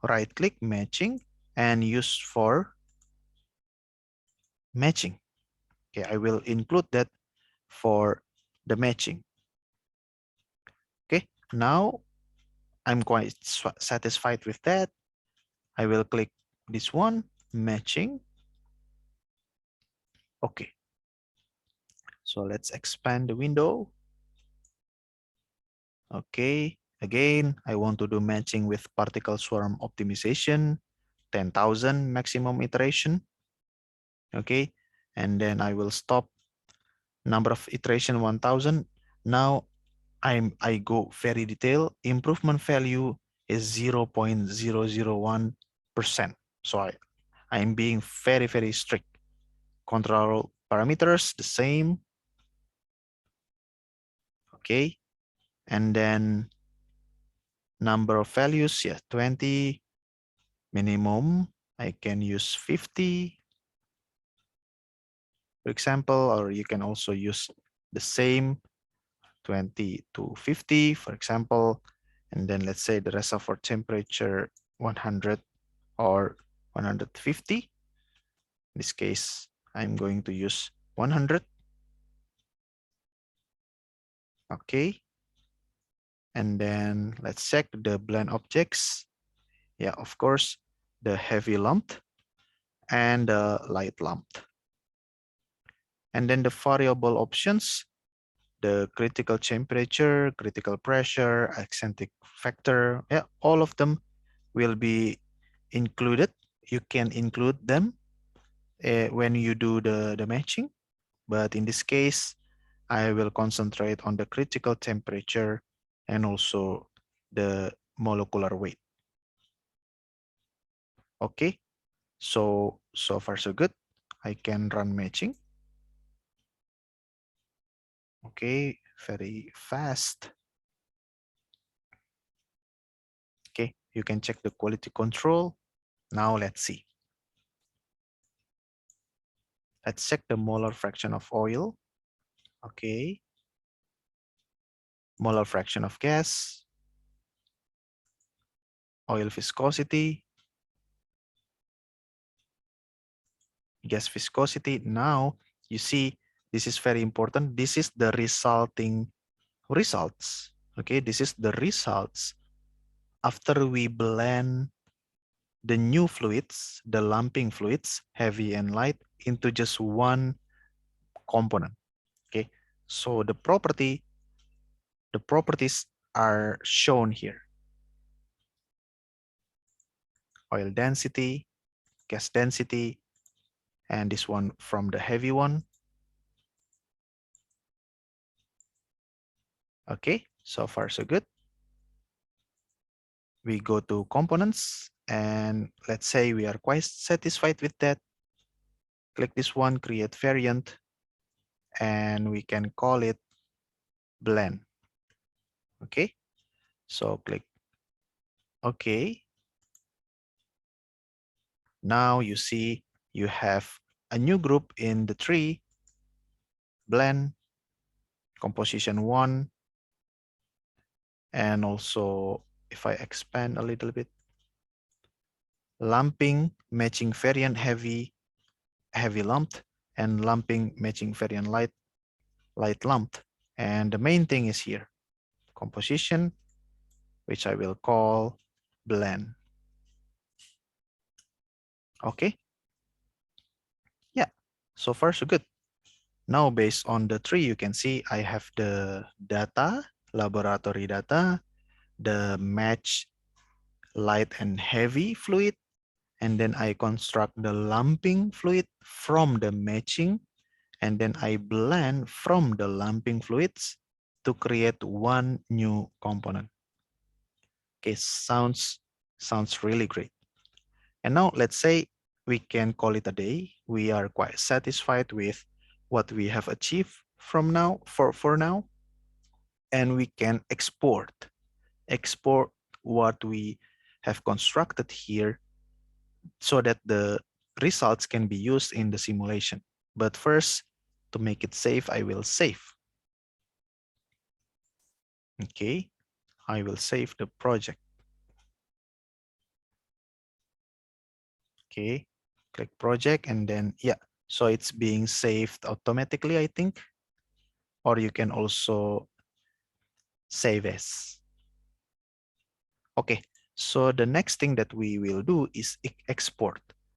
right click matching and use for matching. Okay, I will include that for the matching. Okay, now I'm quite satisfied with that. I will click this one, matching. Okay, so let's expand the window. Okay, again, I want to do matching with particle swarm optimization, 10,000 maximum iteration. Okay, and then I will stop number of iteration 1,000. Now I go very detailed. Improvement value is 0.001%. So I'm being very, very strict. Control parameters, the same. Okay. And then number of values, yeah, 20. Minimum, I can use 50, for example, or you can also use the same 20 to 50, for example. And then let's say the reservoir temperature 100 or 150. In this case, I'm going to use 100. Okay. And then let's check the blend objects. Yeah, of course, the heavy lump and the light lump. And then the variable options, the critical temperature, critical pressure, eccentric factor, yeah, all of them will be included. You can include them when you do the matching. But in this case, I will concentrate on the critical temperature and also the molecular weight. Okay, so far so good. I can run matching. Okay, very fast. Okay, you can check the quality control. Now let's see. Let's check the molar fraction of oil. Okay. Molar fraction of gas, oil viscosity, gas viscosity. Now you see this is very important. This is the resulting results. Okay, this is the results after we blend the new fluids, the lumping fluids, heavy and light, into just one component. Okay, so the properties are shown here. Oil density, gas density, and this one from the heavy one. Okay, so far so good. We go to components and let's say we are quite satisfied with that. Click this one, create variant, and we can call it blend. Okay, so click OK. Now you see you have a new group in the tree, blend, composition 1, and also if I expand a little bit, lumping, matching variant heavy lumped, and lumping, matching variant light lumped. And the main thing is here, composition, which I will call blend. Okay. Yeah, so far so good. Now based on the tree, you can see I have the data, laboratory data, the match light and heavy fluid, and then I construct the lumping fluid from the matching, and then I blend from the lumping fluids to create one new component. Okay, sounds really great. And now let's say we can call it a day. We are quite satisfied with what we have achieved from now for now, and we can export what we have constructed here so that the results can be used in the simulation. But first, to make it safe, I will save. Okay, I will save the project. Okay, click project and then, yeah, so it's being saved automatically, I think, or you can also save as. Okay, so the next thing that we will do is export.